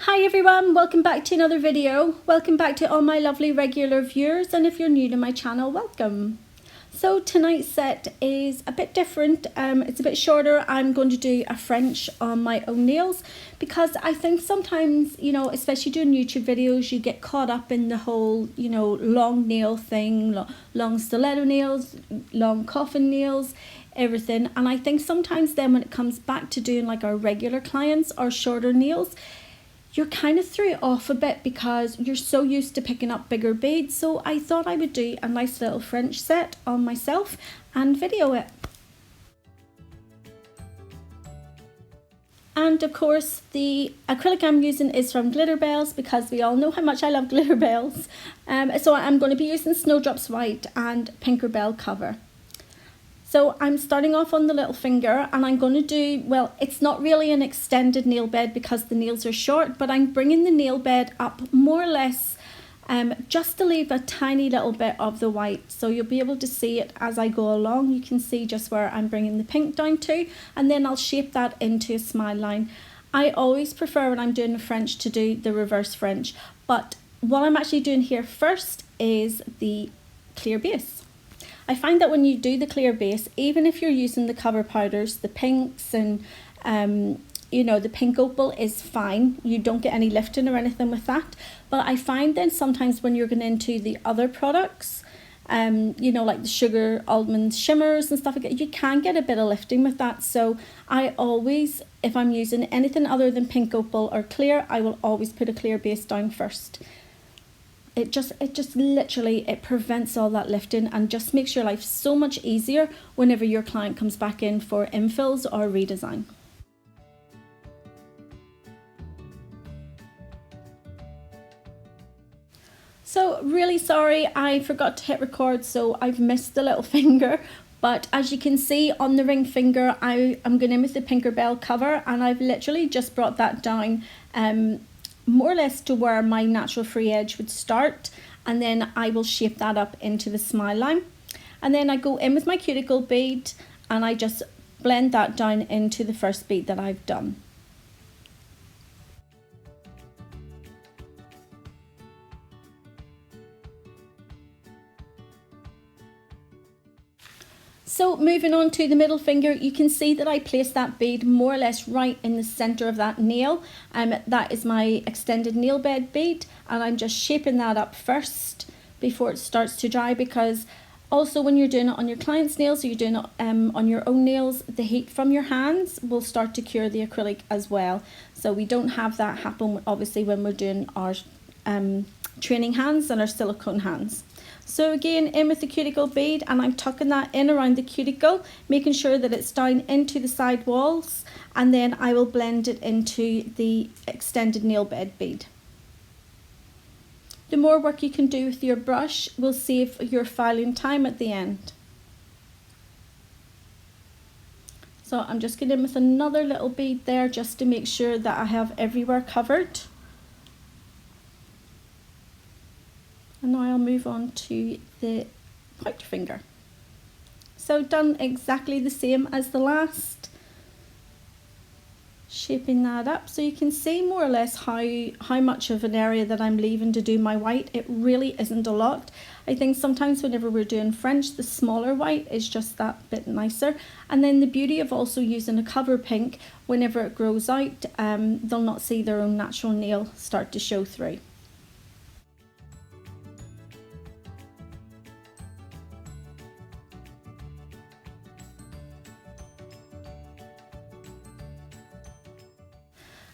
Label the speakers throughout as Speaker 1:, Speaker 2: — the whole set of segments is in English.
Speaker 1: Hi everyone, welcome back to another video. Welcome back to all my lovely regular viewers, and if you're new to my channel, welcome. So tonight's set is a bit different. It's a bit shorter. I'm going to do a French on my own nails because I think sometimes, especially doing YouTube videos, you get caught up in the whole, long nail thing, long stiletto nails, long coffin nails, everything. And I think sometimes then when it comes back to doing like our regular clients or shorter nails, you're kind of threw off a bit because you're so used to picking up bigger beads. So I thought I would do a nice little French set on myself and video it. And of course the acrylic I'm using is from Glitterbels because we all know how much I love Glitterbels. So I'm going to be using Snowdrops White and Pinkerbel cover. So I'm starting off on the little finger and I'm going to do, well, it's not really an extended nail bed because the nails are short, but I'm bringing the nail bed up more or less just to leave a tiny little bit of the white. So you'll be able to see it as I go along. You can see just where I'm bringing the pink down to, and then I'll shape that into a smile line. I always prefer when I'm doing a French to do the reverse French, but what I'm actually doing here first is the clear base. I find that when you do the clear base, even if you're using the cover powders, the pinks and the pink opal is fine. You don't get any lifting or anything with that. But I find then sometimes when you're going into the other products, like the sugar almond shimmers and stuff like that, you can get a bit of lifting with that. So I always, if I'm using anything other than pink opal or clear, I will always put a clear base down first. It just literally, it prevents all that lifting and just makes your life so much easier whenever your client comes back in for infills or redesign. So really sorry, I forgot to hit record, so I've missed the little finger. But as you can see on the ring finger, I'm going in with the Pinkerbel cover, and I've literally just brought that down more or less to where my natural free edge would start, and then I will shape that up into the smile line. And then I go in with my cuticle bead and I just blend that down into the first bead that I've done. So moving on to the middle finger, you can see that I placed that bead more or less right in the center of that nail. That is my extended nail bed bead, and I'm just shaping that up first before it starts to dry, because also when you're doing it on your client's nails or you're doing it on your own nails, the heat from your hands will start to cure the acrylic as well. So we don't have that happen obviously when we're doing our training hands and our silicone hands. So again, in with the cuticle bead, and I'm tucking that in around the cuticle, making sure that it's down into the side walls, and then I will blend it into the extended nail bed bead. The more work you can do with your brush will save your filing time at the end. So I'm just getting in with another little bead there just to make sure that I have everywhere covered. And now I'll move on to the pointer finger. So done exactly the same as the last. Shaping that up so you can see more or less how much of an area that I'm leaving to do my white. It really isn't a lot. I think sometimes whenever we're doing French, the smaller white is just that bit nicer. And then the beauty of also using a cover pink, whenever it grows out, they'll not see their own natural nail start to show through.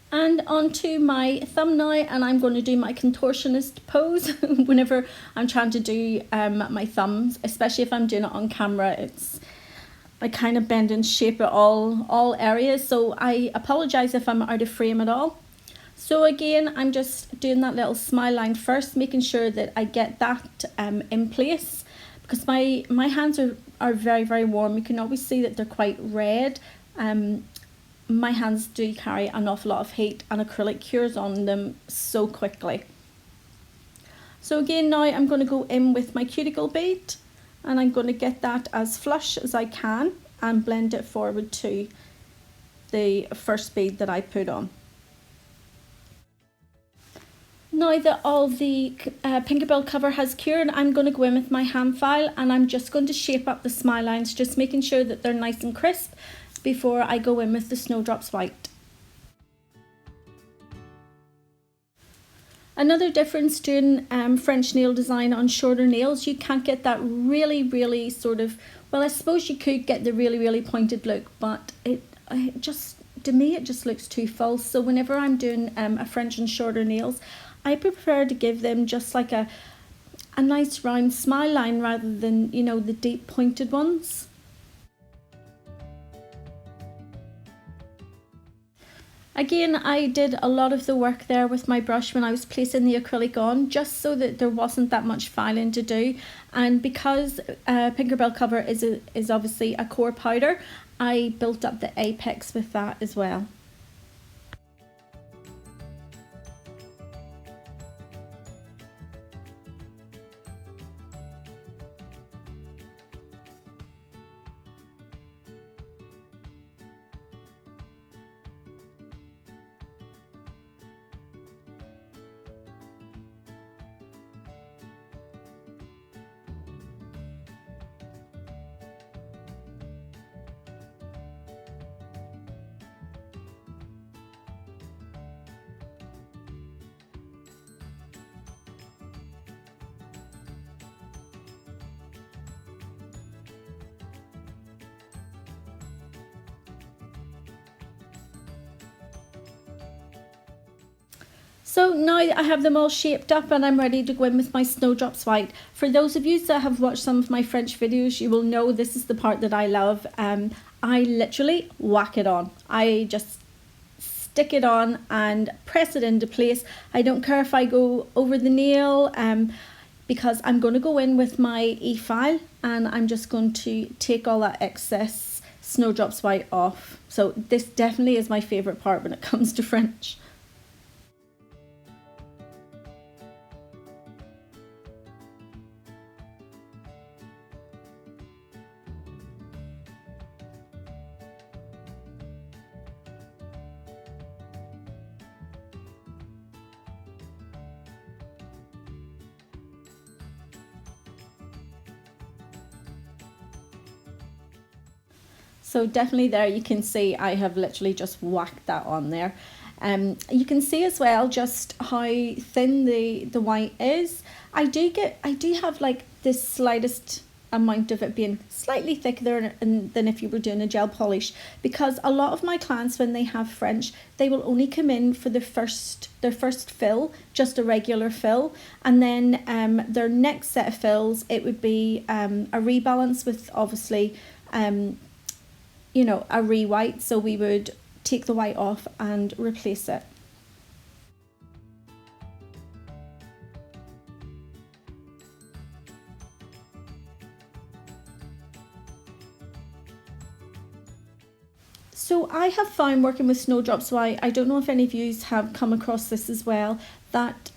Speaker 1: And onto my thumb now, and I'm going to do my contortionist pose whenever I'm trying to do my thumbs, especially if I'm doing it on camera. I kind of bend and shape it all areas, so I apologize if I'm out of frame at all. So again, I'm just doing that little smile line first, making sure that I get that in place, because my hands are very, very warm. You can always see that they're quite red. My hands do carry an awful lot of heat, and acrylic cures on them so quickly. So again, now I'm going to go in with my cuticle bead, and I'm going to get that as flush as I can and blend it forward to the first bead that I put on. Now that all the Pinkerbel cover has cured, I'm going to go in with my hand file and I'm just going to shape up the smile lines, just making sure that they're nice and crisp before I go in with the Snowdrops White. Another difference doing French nail design on shorter nails, you can't get that really sort of, well, I suppose you could get the really pointed look, but it just, to me, it just looks too false. So whenever I'm doing a French and shorter nails, I prefer to give them just like a nice round smile line rather than, you know, the deep pointed ones. Again, I did a lot of the work there with my brush when I was placing the acrylic on, just so that there wasn't that much filing to do. And because Pinkerbel cover is obviously a core powder, I built up the apex with that as well. So now I have them all shaped up and I'm ready to go in with my Snowdrops White. For those of you that have watched some of my French videos, you will know this is the part that I love. I literally whack it on. I just stick it on and press it into place. I don't care if I go over the nail because I'm going to go in with my e-file and I'm just going to take all that excess Snowdrops White off. So this definitely is my favourite part when it comes to French. So definitely there you can see I have literally just whacked that on there. You can see as well just how thin the white is. I do have like this slightest amount of it being slightly thicker than if you were doing a gel polish, because a lot of my clients, when they have French, they will only come in for their first fill, just a regular fill, and then their next set of fills, it would be a rebalance with obviously you know, a re-white, so we would take the white off and replace it. So I have found working with Snowdrops White, I don't know if any of you have come across this as well, that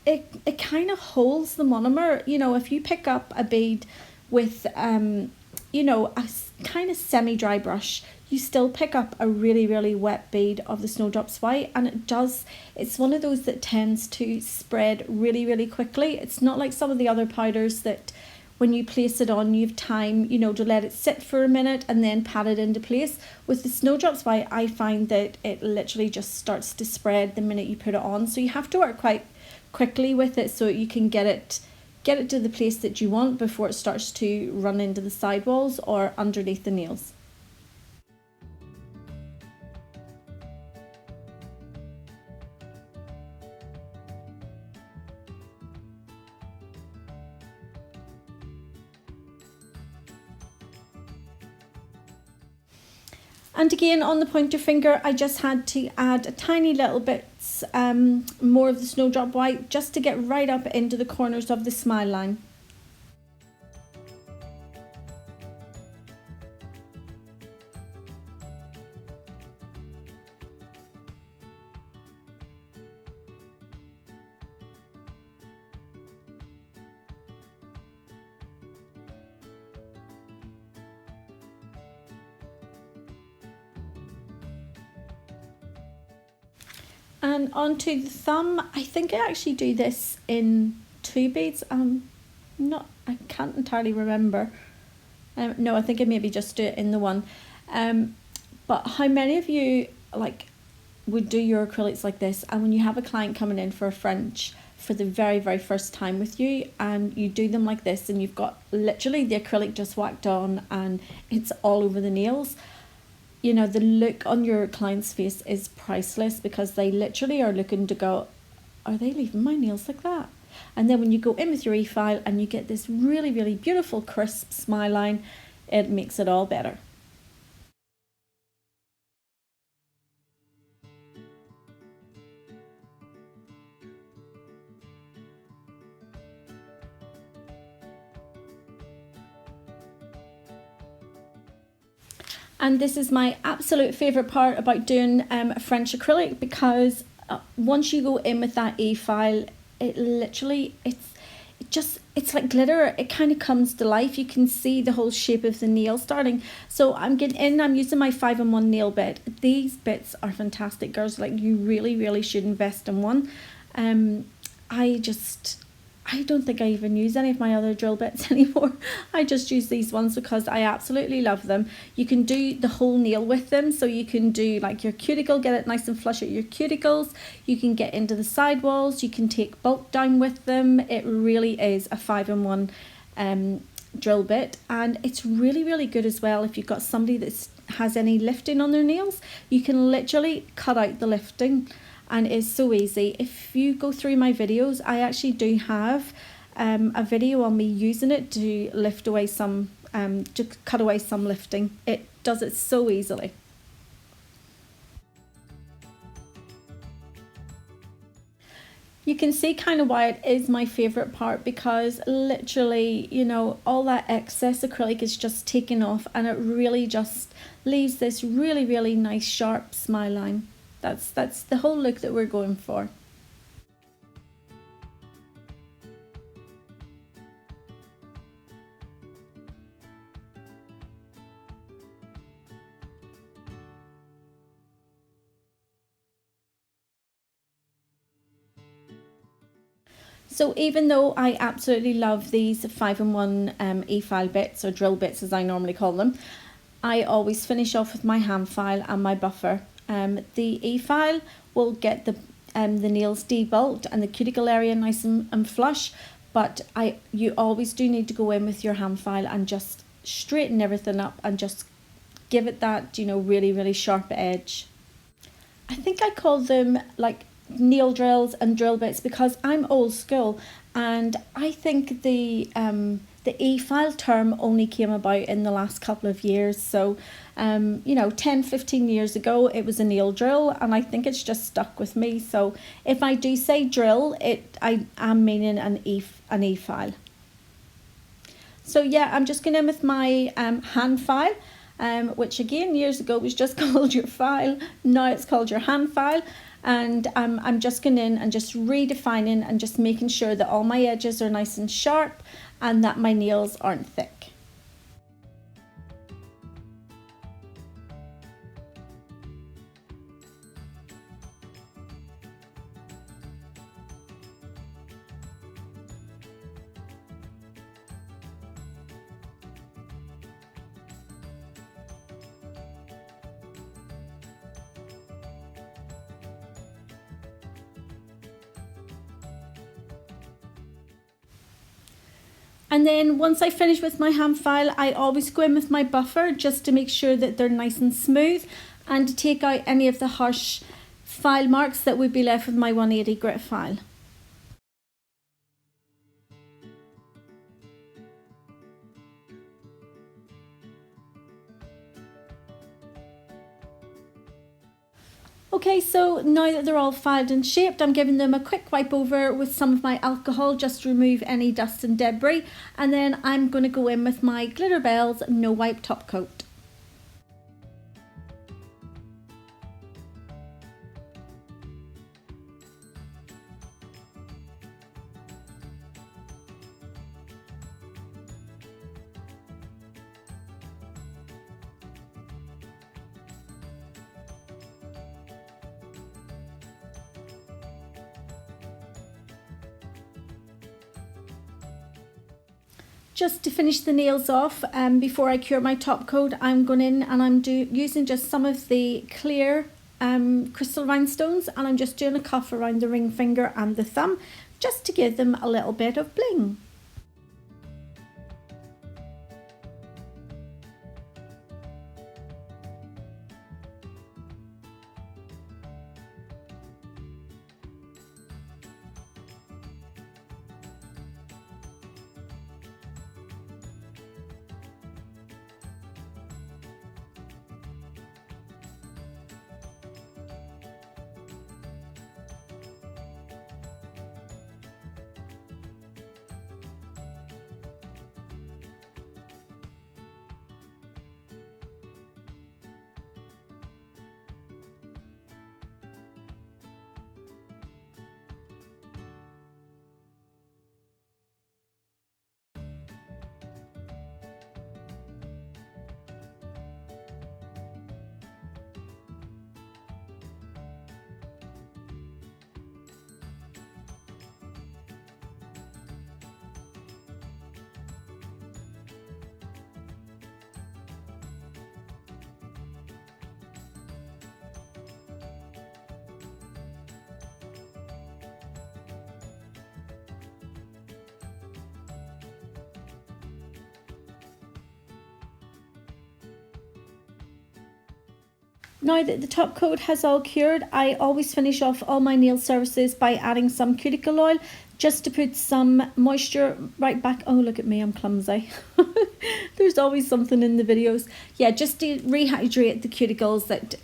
Speaker 1: it kind of holds the monomer. You know, if you pick up a bead with you know, a kind of semi-dry brush, you still pick up a really wet bead of the Snowdrops White, and it's one of those that tends to spread really quickly. It's not like some of the other powders that when you place it on, you have time, you know, to let it sit for a minute and then pat it into place. With the Snowdrops White, I find that it literally just starts to spread the minute you put it on, so you have to work quite quickly with it so you can get it to the place that you want before it starts to run into the sidewalls or underneath the nails. And again, on the pointer finger, I just had to add a tiny little bits more of the Snowdrop White just to get right up into the corners of the smile line. And onto the thumb, I think I actually do this in 2 beads. I can't entirely remember. No, I think I maybe just do it in the one. But how many of you would do your acrylics like this, and when you have a client coming in for a French for the very, very first time with you, and you do them like this, and you've got literally the acrylic just whacked on and it's all over the nails, you know, the look on your client's face is priceless, because they literally are looking to go, are they leaving my nails like that? And then when you go in with your e-file and you get this really, really beautiful crisp smile line, it makes it all better. And this is my absolute favourite part about doing French acrylic, because once you go in with that e-file, it literally, it's like glitter. It kind of comes to life. You can see the whole shape of the nail starting. So I'm getting in, I'm using my 5-in-1 nail bit. These bits are fantastic, girls. Like, you really, really should invest in one. I don't think I even use any of my other drill bits anymore. I just use these ones because I absolutely love them. You can do the whole nail with them. So you can do like your cuticle, get it nice and flush at your cuticles. You can get into the sidewalls. You can take bulk down with them. It really is a 5-in-1 drill bit. And it's really, really good as well if you've got somebody that has any lifting on their nails. You can literally cut out the lifting. And it's so easy. If you go through my videos, I actually do have a video on me using it to lift away some, to cut away some lifting. It does it so easily. You can see kind of why it is my favourite part, because literally, you know, all that excess acrylic is just taken off, and it really just leaves this really, really nice sharp smile line. That's the whole look that we're going for. So even though I absolutely love these 5-in-1 e-file bits, or drill bits as I normally call them, I always finish off with my hand file and my buffer. The e-file will get the nails debulked and the cuticle area nice and flush, but you always do need to go in with your hand file and just straighten everything up and just give it that, you know, really, really sharp edge. I think I call them like nail drills and drill bits because I'm old school, and I think the e-file term only came about in the last couple of years. So you know, 10-15 years ago it was a nail drill, and I think it's just stuck with me. So if I do say drill, I am meaning an e-file. So yeah, I'm just going in with my hand file, which again years ago was just called your file. Now it's called your hand file. And I'm just going in and just redefining and just making sure that all my edges are nice and sharp and that my nails aren't thick. And then once I finish with my hand file, I always go in with my buffer just to make sure that they're nice and smooth, and to take out any of the harsh file marks that would be left with my 180 grit file. Okay, so now that they're all filed and shaped, I'm giving them a quick wipe over with some of my alcohol just to remove any dust and debris, and then I'm going to go in with my Glitterbels No Wipe Top Coat. Just to finish the nails off, before I cure my top coat, I'm going in and I'm using just some of the clear crystal rhinestones, and I'm just doing a cuff around the ring finger and the thumb just to give them a little bit of bling. Now that the top coat has all cured, I always finish off all my nail services by adding some cuticle oil just to put some moisture right back. Oh, look at me, I'm clumsy. There's always something in the videos. Yeah, just to rehydrate the cuticles that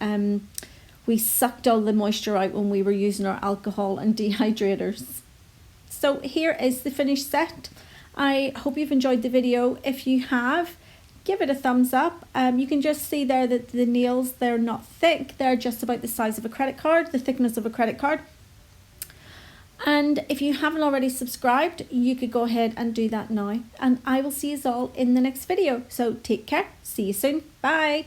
Speaker 1: we sucked all the moisture out when we were using our alcohol and dehydrators. So here is the finished set. I hope you've enjoyed the video. If you have, give it a thumbs up. You can just see there that the nails, they're not thick. They're just about the size of a credit card, the thickness of a credit card. And if you haven't already subscribed, you could go ahead and do that now. And I will see you all in the next video. So take care. See you soon. Bye.